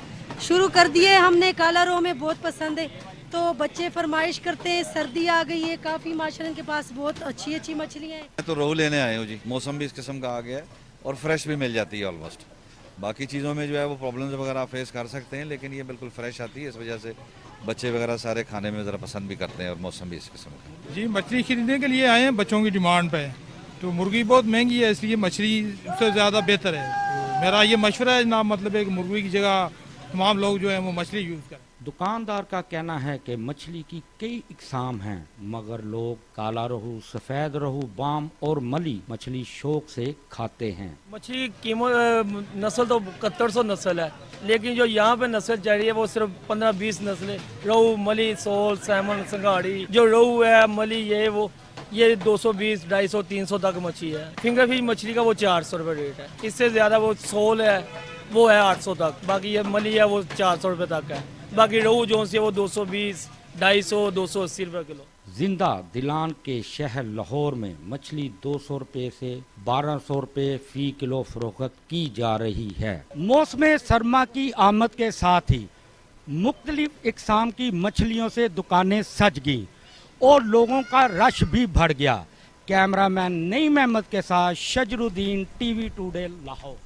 S7: شروع کر دیے ہم نے۔ کالا رو ہمیں بہت پسند ہے تو بچے فرمائش کرتے ہیں، سردی آ گئی ہے، کافی ماشاءاللہ ان کے پاس بہت اچھی اچھی مچھلیاں ہیں۔
S8: میں تو روہو لینے آئے ہوں جی، موسم بھی اس قسم کا آ گیا ہے اور فریش بھی مل جاتی ہے آلموسٹ۔ باقی چیزوں میں جو ہے وہ پرابلمز وغیرہ آپ فیس کر سکتے ہیں، لیکن یہ بالکل فریش آتی ہے، اس وجہ سے بچے وغیرہ سارے کھانے میں ذرا پسند بھی کرتے ہیں اور موسم بھی اس قسم کا۔
S9: جی مچھلی خریدنے کے لیے آئے ہیں بچوں کی ڈیمانڈ پہ، تو مرغی بہت مہنگی ہے اس لیے مچھلی سے زیادہ بہتر ہے۔ تو میرا یہ مشورہ ہے جناب، مطلب ہے کہ مرغی کی جگہ تمام لوگ جو ہیں وہ مچھلی یوز کریں۔
S6: دکاندار کا کہنا ہے کہ مچھلی کی کئی اقسام ہیں، مگر لوگ کالا رہو، سفید رہو، بام اور ملی مچھلی شوق سے کھاتے ہیں۔
S10: مچھلی قیمت نسل تو 7100 نسل ہے، لیکن جو یہاں پہ نسل چل رہی ہے وہ صرف 15-20 نسلیں، روہو، ملی، سول، سیمن، سنگاڑی، جو روہو ہے، ملی، یہ 220، 250، 300 تک مچھلی ہے۔ فنگر فش مچھلی کا وہ 400 روپے ریٹ ہے، اس سے زیادہ وہ سول ہے وہ ہے 800 تک، باقی یہ ملی ہے وہ 400 روپے تک ہے، باقی روہو جو ہے وہ 220، 250، 280 روپے کلو۔
S6: زندہ دلان کے شہر لاہور میں مچھلی 200 روپے سے 1200 روپے فی کلو فروخت کی جا رہی ہے۔ موسم سرما کی آمد کے ساتھ ہی مختلف اقسام کی مچھلیوں سے دکانیں سج گئیں اور لوگوں کا رش بھی بڑھ گیا۔ کیمرہ مین نعیم احمد کے ساتھ شجر الدین، ٹی وی ٹوڈے، لاہور۔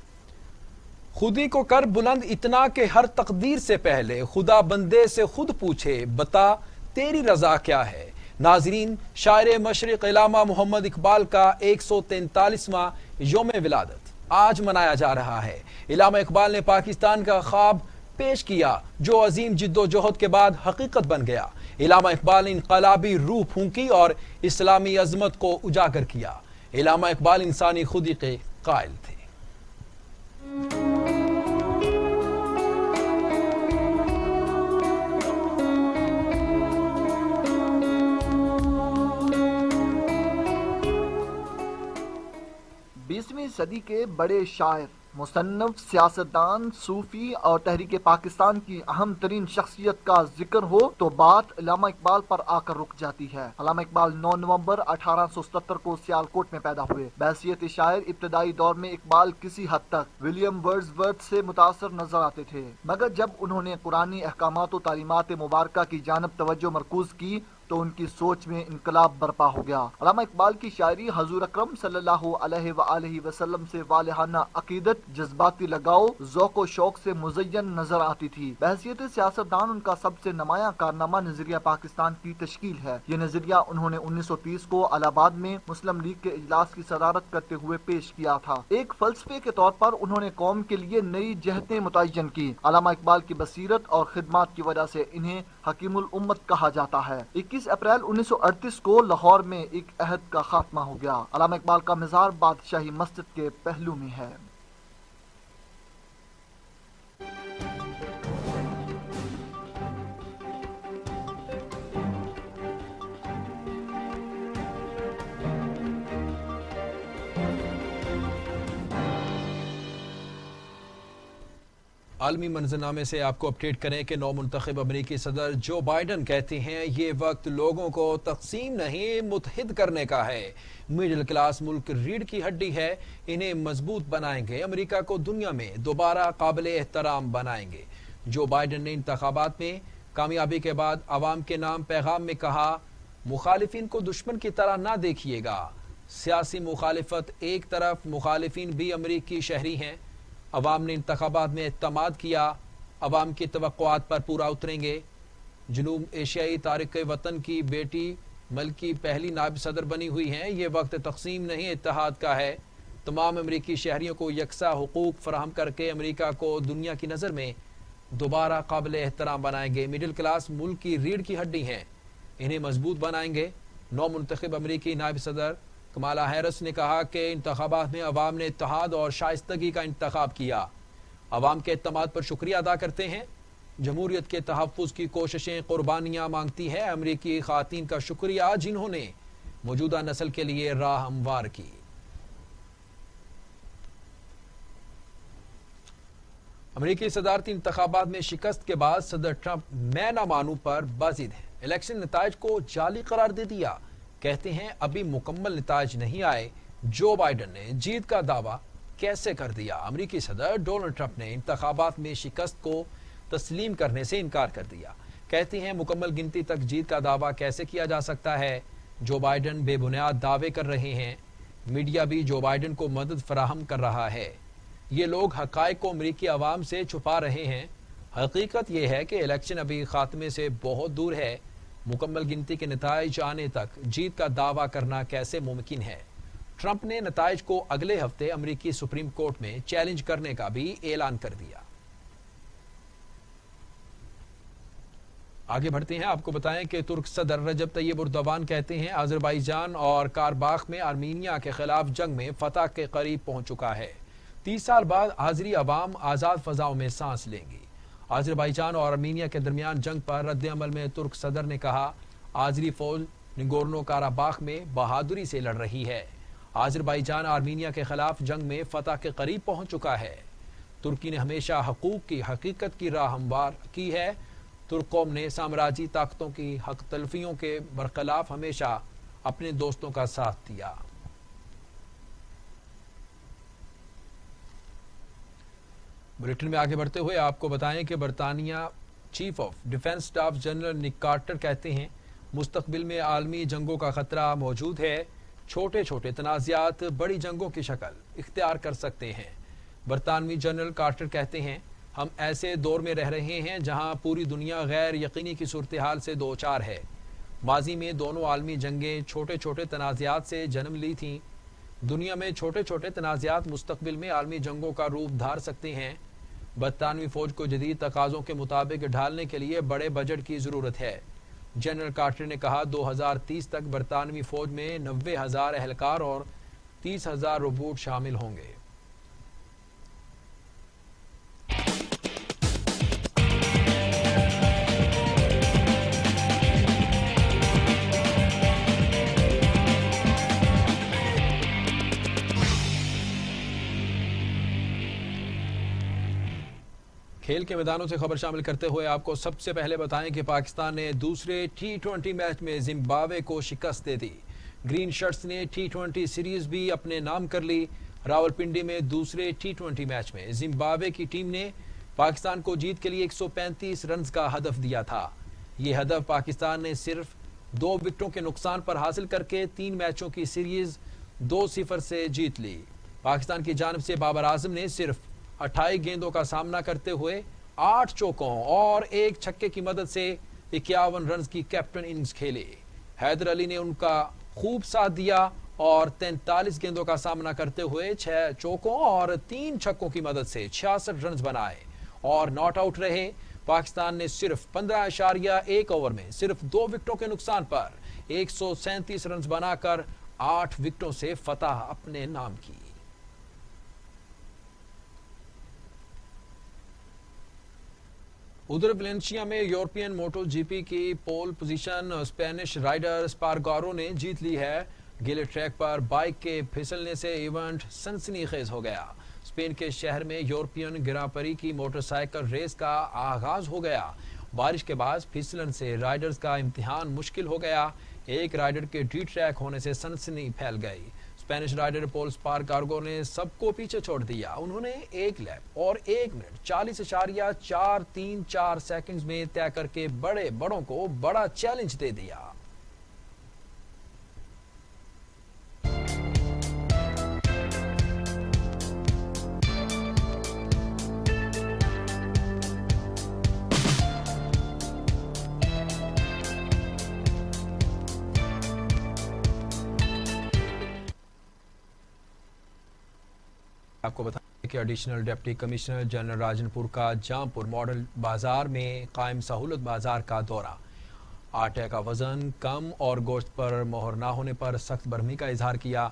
S1: خودی کو کر بلند اتنا کہ ہر تقدیر سے پہلے خدا بندے سے خود پوچھے، بتا تیری رضا کیا ہے۔ ناظرین، شاعر مشرق علامہ محمد اقبال کا 143واں یوم ولادت آج منایا جا رہا ہے۔ علامہ اقبال نے پاکستان کا خواب پیش کیا جو عظیم جد و جہد کے بعد حقیقت بن گیا۔ علامہ اقبال نے انقلابی روح پھونکی اور اسلامی عظمت کو اجاگر کیا۔ علامہ اقبال انسانی خودی کے قائل تھے۔
S11: بیسویں صدی کے بڑے شاعر مصنف, سیاستدان, صوفی اور تحریک پاکستان کی اہم ترین شخصیت کا ذکر ہو تو بات علامہ اقبال پر آ کر رک جاتی ہے۔ علامہ اقبال 9 نومبر 1877 کو سیالکوٹ میں پیدا ہوئے۔ بحیثیت شاعر ابتدائی دور میں اقبال کسی حد تک ولیم ورڈزورتھ سے متاثر نظر آتے تھے، مگر جب انہوں نے قرآنی احکامات و تعلیمات مبارکہ کی جانب توجہ مرکوز کی تو ان کی سوچ میں انقلاب برپا ہو گیا۔ علامہ اقبال کی شاعری حضور اکرم صلی اللہ علیہ وآلہ وسلم سے والہانہ عقیدت، جذباتی لگاؤ، ذوق و شوق سے مزین نظر آتی تھی۔ بحیثیت سیاستدان ان کا سب سے نمایاں کارنامہ نظریہ پاکستان کی تشکیل ہے۔ یہ نظریہ انہوں نے 1930 کو الہ آباد میں مسلم لیگ کے اجلاس کی صدارت کرتے ہوئے پیش کیا تھا۔ ایک فلسفے کے طور پر انہوں نے قوم کے لیے نئی جہتیں متعین کی۔ علامہ اقبال کی بصیرت اور خدمات کی وجہ سے انہیں حکیم الامت کہا جاتا ہے۔ 21 اپریل 1938 کو لاہور میں ایک عہد کا خاتمہ ہو گیا۔ علامہ اقبال کا مزار بادشاہی مسجد کے پہلو میں ہے۔
S1: عالمی منظرنامے سے آپ کو اپڈیٹ کریں کہ نو منتخب امریکی صدر جو بائیڈن کہتے ہیں یہ وقت لوگوں کو تقسیم نہیں متحد کرنے کا ہے۔ مڈل کلاس ملک ریڑھ کی ہڈی ہے، انہیں مضبوط بنائیں گے، امریکہ کو دنیا میں دوبارہ قابل احترام بنائیں گے۔ جو بائیڈن نے انتخابات میں کامیابی کے بعد عوام کے نام پیغام میں کہا، مخالفین کو دشمن کی طرح نہ دیکھیے گا۔ سیاسی مخالفت ایک طرف، مخالفین بھی امریکی شہری ہیں۔ عوام نے انتخابات میں اعتماد کیا، عوام کی توقعات پر پورا اتریں گے۔ جنوب ایشیائی تارک وطن کی بیٹی ملکی پہلی نائب صدر بنی ہوئی ہیں۔ یہ وقت تقسیم نہیں اتحاد کا ہے۔ تمام امریکی شہریوں کو یکساں حقوق فراہم کر کے امریکہ کو دنیا کی نظر میں دوبارہ قابل احترام بنائیں گے۔ مڈل کلاس ملک کی ریڑھ کی ہڈی ہیں، انہیں مضبوط بنائیں گے۔ نو منتخب امریکی نائب صدر کمالا ہیرس نے کہا کہ انتخابات میں عوام نے اتحاد اور شائستگی کا انتخاب کیا۔ عوام کے اعتماد پر شکریہ ادا کرتے ہیں۔ جمہوریت کے تحفظ کی کوششیں قربانیاں مانگتی ہیں۔ امریکی خواتین کا شکریہ جنہوں نے موجودہ نسل کے لیے راہ ہموار کی۔ امریکی صدارتی انتخابات میں شکست کے بعد صدر ٹرمپ میں نہ مانوں پر بازید ہیں۔ الیکشن نتائج کو جعلی قرار دے دیا، کہتے ہیں ابھی مکمل نتائج نہیں آئے۔ جو بائیڈن نے جیت کا دعویٰ کیسے کر دیا؟ امریکی صدر ڈونلڈ ٹرمپ نے انتخابات میں شکست کو تسلیم کرنے سے انکار کر دیا، کہتے ہیں مکمل گنتی تک جیت کا دعویٰ کیسے کیا جا سکتا ہے؟ جو بائیڈن بے بنیاد دعوے کر رہے ہیں۔ میڈیا بھی جو بائیڈن کو مدد فراہم کر رہا ہے۔ یہ لوگ حقائق کو امریکی عوام سے چھپا رہے ہیں۔ حقیقت یہ ہے کہ الیکشن ابھی خاتمے سے بہت دور ہے۔ مکمل گنتی کے نتائج آنے تک جیت کا دعویٰ کرنا کیسے ممکن ہے؟ ٹرمپ نے نتائج کو اگلے ہفتے امریکی سپریم کورٹ میں چیلنج کرنے کا بھی اعلان کر دیا۔ آگے بڑھتے ہیں، آپ کو بتائیں کہ ترک صدر رجب طیب اردوان کہتے ہیں آذربائیجان اور کارباخ میں آرمینیا کے خلاف جنگ میں فتح کے قریب پہنچ چکا ہے۔ 30 سال بعد آذری عوام آزاد فضاؤں میں سانس لیں گی۔ آذربائیجان اور آرمینیا کے درمیان جنگ پر رد عمل میں ترک صدر نے کہا، آذری فوج نگورنو کاراباخ میں بہادری سے لڑ رہی ہے۔ آذربائیجان آرمینیا کے خلاف جنگ میں فتح کے قریب پہنچ چکا ہے۔ ترکی نے ہمیشہ حقوق کی حقیقت کی راہ ہموار کی ہے۔ ترک قوم نے سامراجی طاقتوں کی حق تلفیوں کے برخلاف ہمیشہ اپنے دوستوں کا ساتھ دیا۔ بلیٹن میں آگے بڑھتے ہوئے آپ کو بتائیں کہ برطانیہ chief of defence staff general نک کارٹر کہتے ہیں مستقبل میں عالمی جنگوں کا خطرہ موجود ہے۔ چھوٹے چھوٹے تنازعات بڑی جنگوں کی شکل اختیار کر سکتے ہیں۔ برطانوی جنرل کارٹر کہتے ہیں ہم ایسے دور میں رہ رہے ہیں جہاں پوری دنیا غیر یقینی کی صورتحال سے دوچار ہے۔ ماضی میں دونوں عالمی جنگیں چھوٹے چھوٹے تنازعات سے جنم لی تھیں۔ دنیا میں چھوٹے چھوٹے تنازعات مستقبل میں عالمی جنگوں کا روپ دھار سکتے ہیں۔ برطانوی فوج کو جدید تقاضوں کے مطابق ڈھالنے کے لیے بڑے بجٹ کی ضرورت ہے۔ جنرل کارٹر نے کہا 2030 تک برطانوی فوج میں 90,000 اہلکار اور 30,000 روبوٹ شامل ہوں گے۔ کھیل کے میدانوں سے خبر شامل کرتے ہوئے آپ کو سب سے پہلے بتائیں کہ پاکستان نے دوسرے T20 میچ میں زمبابوے کو شکست دے دی. گرین شرٹس نے T20 سیریز بھی اپنے نام کر لی. راولپنڈی میں دوسرے T20 میچ میں زمبابوے کی ٹیم نے پاکستان کو جیت کے لیے 135 رنز کا ہدف دیا تھا. یہ ہدف پاکستان نے صرف 2 وکٹوں کے نقصان پر حاصل کر کے 3 میچوں کی سیریز 2-0 سے جیت لی. پاکستان کی جانب سے بابر اعظم نے صرف 28 گیندوں کا سامنا کرتے ہوئے 8 چوکوں اور 1 چھکے کی مدد سے 51 رنز کی کیپٹن اننگز کھیلی. حیدر علی نے ان کا خوب ساتھ دیا اور 43 گیندوں کا سامنا کرتے ہوئے 6 چوکوں اور 3 چھکوں کی مدد سے 66 رنز بنائے اور ناٹ آؤٹ رہے. پاکستان نے صرف 15.1 اوور میں صرف 2 وکٹوں کے نقصان پر 137 رنز بنا کر 8 وکٹوں سے فتح اپنے نام کی. ادھر ویلنسیا میں یورپین موٹو جی پی کی پول پوزیشن اسپینش رائیڈر اسپارگارو نے جیت لی ہے. گیلے ٹریک پر بائک کے پھسلنے سے ایونٹ سنسنی خیز ہو گیا. اسپین کے شہر میں یورپین گراں پری کی موٹر سائیکل ریس کا آغاز ہو گیا. بارش کے بعد پھسلن سے رائیڈرز کا امتحان مشکل ہو گیا. ایک رائیڈر کے ڈی ٹریک ہونے سے سنسنی پھیل گئی. اسپینش رائیڈر پول اسپارگارو نے سب کو پیچھے چھوڑ دیا. انہوں نے 1 لیپ اور 1 منٹ 40.434 سیکنڈز میں طے کر کے بڑوں کو بڑا چیلنج دے دیا. آپ کو بتائیں کہ additional deputy commissioner general Rajan پور کا جام پور ماڈل بازار میں قائم سہولت بازار کا دورہ. آٹے کا وزن کم اور گوشت پر مہر نہ ہونے پر سخت برہمی کا اظہار کیا.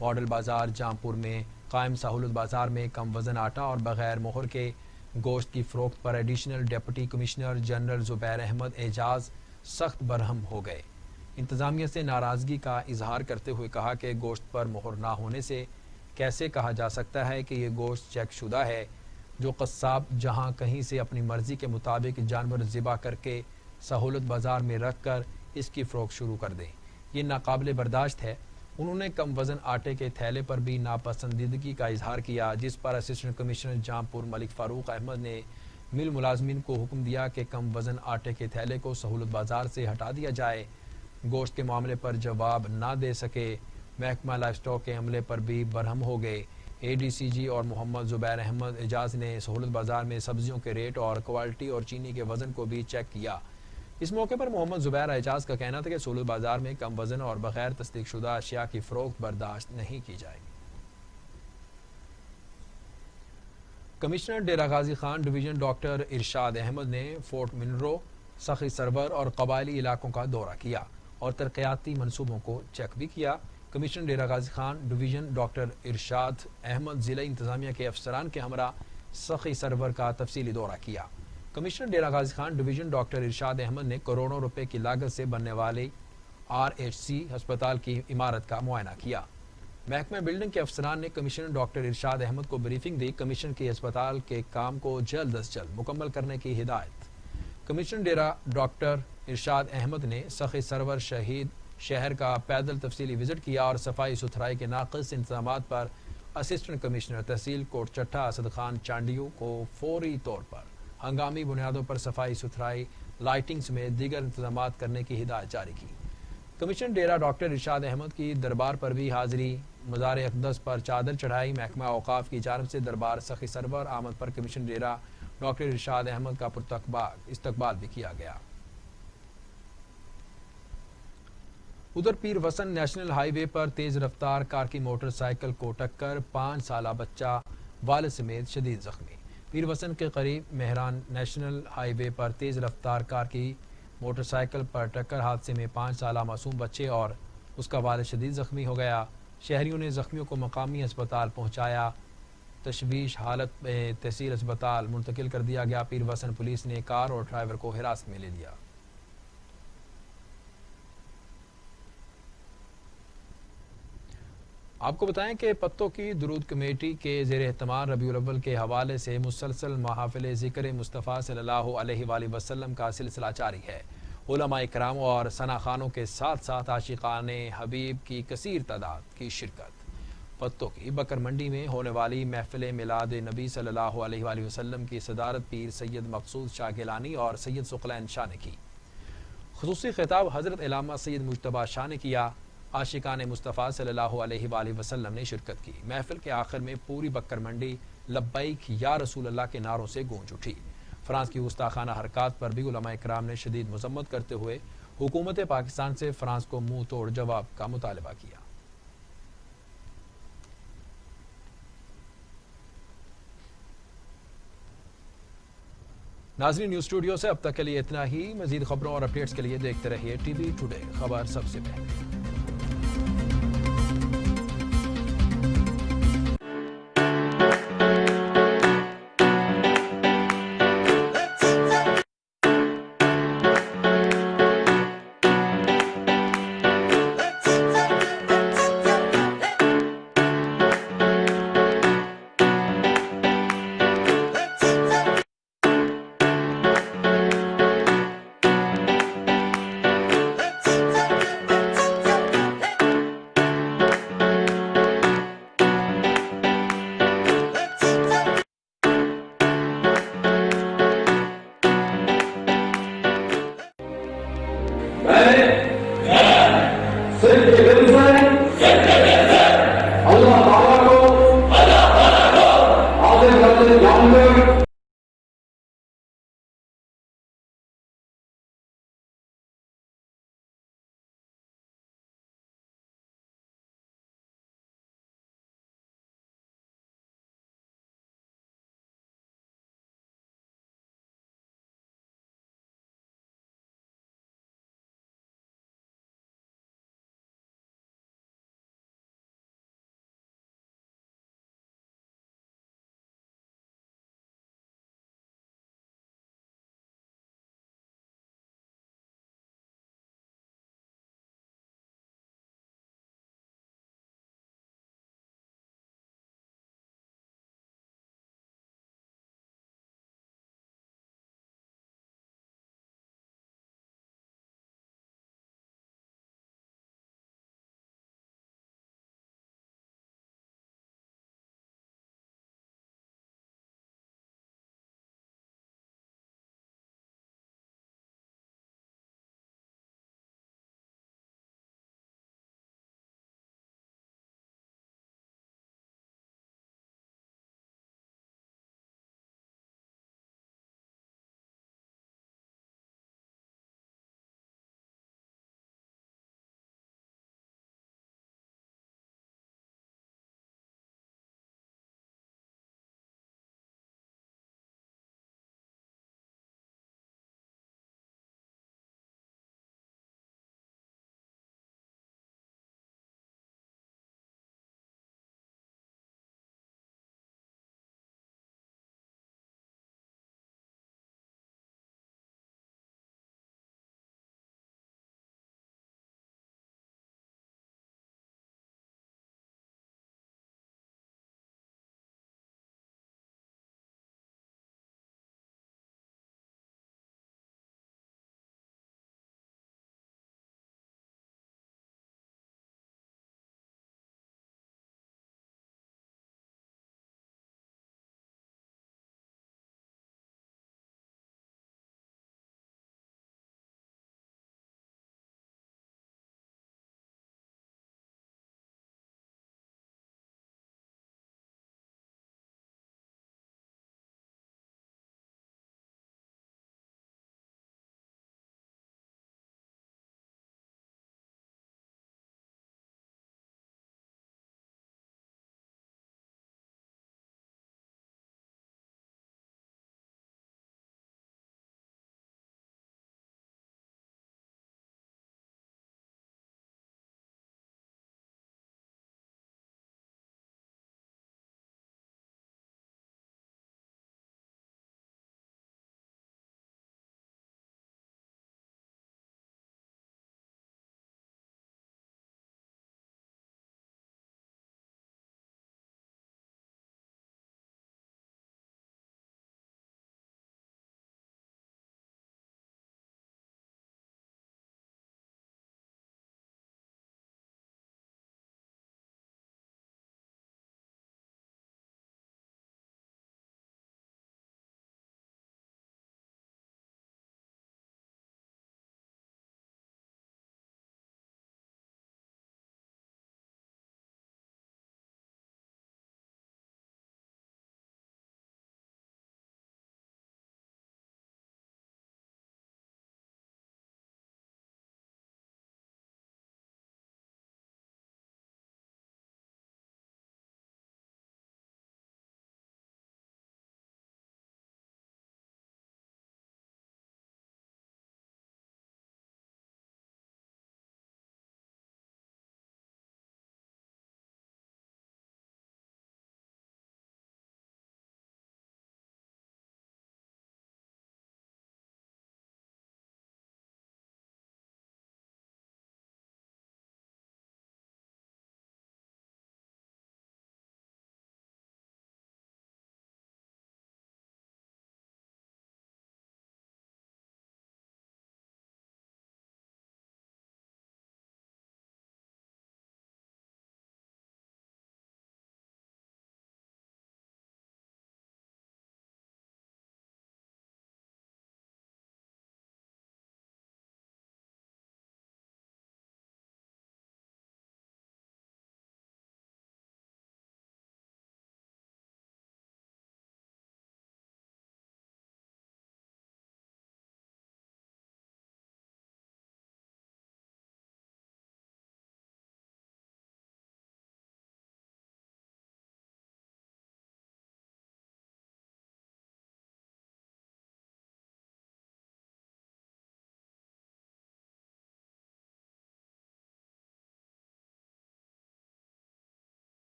S1: ماڈل بازار جام پور میں قائم سہولت بازار میں کم وزن آٹا اور بغیر مہر کے گوشت کی فروخت پر ایڈیشنل ڈپٹی کمشنر جنرل زبیر احمد اعجاز سخت برہم ہو گئے. انتظامیہ سے ناراضگی کا اظہار کرتے ہوئے کہا کہ گوشت پر مہر نہ ہونے سے کیسے کہا جا سکتا ہے کہ یہ گوشت چیک شدہ ہے. جو قصاب جہاں کہیں سے اپنی مرضی کے مطابق جانور ذبح کر کے سہولت بازار میں رکھ کر اس کی فروخت شروع کر دیں, یہ ناقابل برداشت ہے. انہوں نے کم وزن آٹے کے تھیلے پر بھی ناپسندیدگی کا اظہار کیا, جس پر اسسٹنٹ کمشنر جام پور ملک فاروق احمد نے مل ملازمین کو حکم دیا کہ کم وزن آٹے کے تھیلے کو سہولت بازار سے ہٹا دیا جائے. گوشت کے معاملے پر جواب نہ دے سکے. محکمہ لائف سٹاک کے عملے پر بھی برہم ہو گئے. اے ڈی سی جی اور محمد زبیر احمد اعجاز نے سہولت بازار میں سبزیوں کے ریٹ اور کوالٹی اور چینی کے وزن کو بھی چیک کیا. اس موقع پر محمد زبیر اعجاز کا کہنا تھا کہ سہولت بازار میں کم وزن اور بغیر تصدیق شدہ اشیاء کی فروخت برداشت نہیں کی جائے گی. Commissioner Dera Ghazi Khan division doctor ارشاد احمد نے فورٹ منرو, سخی سرور اور قبائلی علاقوں کا دورہ کیا اور ترقیاتی منصوبوں کو چیک بھی کیا. Commissioner Dera Ghazi Khan division doctor ارشاد احمد ضلع انتظامیہ کے افسران کے ہمراہ سخی سرور کا تفصیلی دورہ کیا. Commissioner Dera Ghazi Khan division doctor ارشاد احمد نے کروڑوں روپے کی لاگت سے بننے والے RHC ہسپتال کی عمارت کا معائنہ کیا. محکمہ بلڈنگ کے افسران نے کمشنر ڈاکٹر ارشاد احمد کو بریفنگ دی. کمیشن کے ہسپتال کے کام کو جلد از جلد مکمل کرنے کی ہدایت. کمشنر ڈیرہ ڈاکٹر ارشاد احمد نے سخی سرور شہید شہر کا پیدل تفصیلی وزٹ کیا اور صفائی ستھرائی کے ناقص انتظامات پر اسسٹنٹ کمشنر تحصیل کوٹ چٹھا اسد خان چانڈیو کو فوری طور پر ہنگامی بنیادوں پر صفائی ستھرائی, لائٹنگ سمیت دیگر انتظامات کرنے کی ہدایت جاری کی. کمشنر ڈیرہ ڈاکٹر ارشاد احمد کی دربار پر بھی حاضری. مزار اقدس پر چادر چڑھائی. محکمہ اوقاف کی جانب سے دربار سخی سرور آمد پر کمشنر ڈیرہ ڈاکٹر ارشاد احمد کا استقبال بھی کیا گیا. ادھر پیر وسن نیشنل ہائی وے پر تیز رفتار کار کی موٹر سائیکل کو ٹکر, 5 سالہ بچہ والد سمیت شدید زخمی. پیر وسن کے قریب مہران نیشنل ہائی وے پر تیز رفتار کار کی موٹر سائیکل پر ٹکر حادثے میں 5 سالہ معصوم بچے اور اس کا والد شدید زخمی ہو گیا. شہریوں نے زخمیوں کو مقامی ہسپتال پہنچایا. تشویش حالت میں تحصیل ہسپتال منتقل کر دیا گیا. پیر وسن پولیس نے کار اور ڈرائیور کو حراست میں لے لیا. آپ کو بتائیں کہ پتوں کی درود کمیٹی کے زیر اہتمام ربیع الاول کے حوالے سے مسلسل محافل ذکر مصطفیٰ صلی اللہ علیہ وآلہ وسلم کا سلسلہ جاری ہے۔ علماء کرام اور ثنا خوانوں کے ساتھ ساتھ عاشقان حبیب کی کثیر تعداد کی شرکت۔ پتوں کی بکر منڈی میں ہونے والی محفل میلاد نبی صلی اللہ علیہ وآلہ وسلم کی صدارت پیر سید مقصود شاہ گیلانی اور سید ثقلین شاہ نے کی۔ خصوصی خطاب حضرت علامہ سید مجتبیٰ شاہ نے کیا۔ عاشقان مصطفیٰ صلی اللہ علیہ وآلہ وسلم نے شرکت کی۔ محفل کے آخر میں پوری بکر منڈی لبیک یا رسول اللہ کے نعروں سے گونج اٹھی۔ فرانس کی گستاخانہ حرکات پر بھی علماء کرام نے شدید مذمت کرتے ہوئے حکومت پاکستان سے فرانس کو منہ توڑ جواب کا مطالبہ کیا۔ ناظرین، نیوز اسٹوڈیو سے اب تک کے لیے اتنا ہی۔ مزید خبروں اور اپڈیٹس کے لیے دیکھتے رہیے ٹی وی ٹوڈے، خبر سب سے پہلے۔
S12: صرف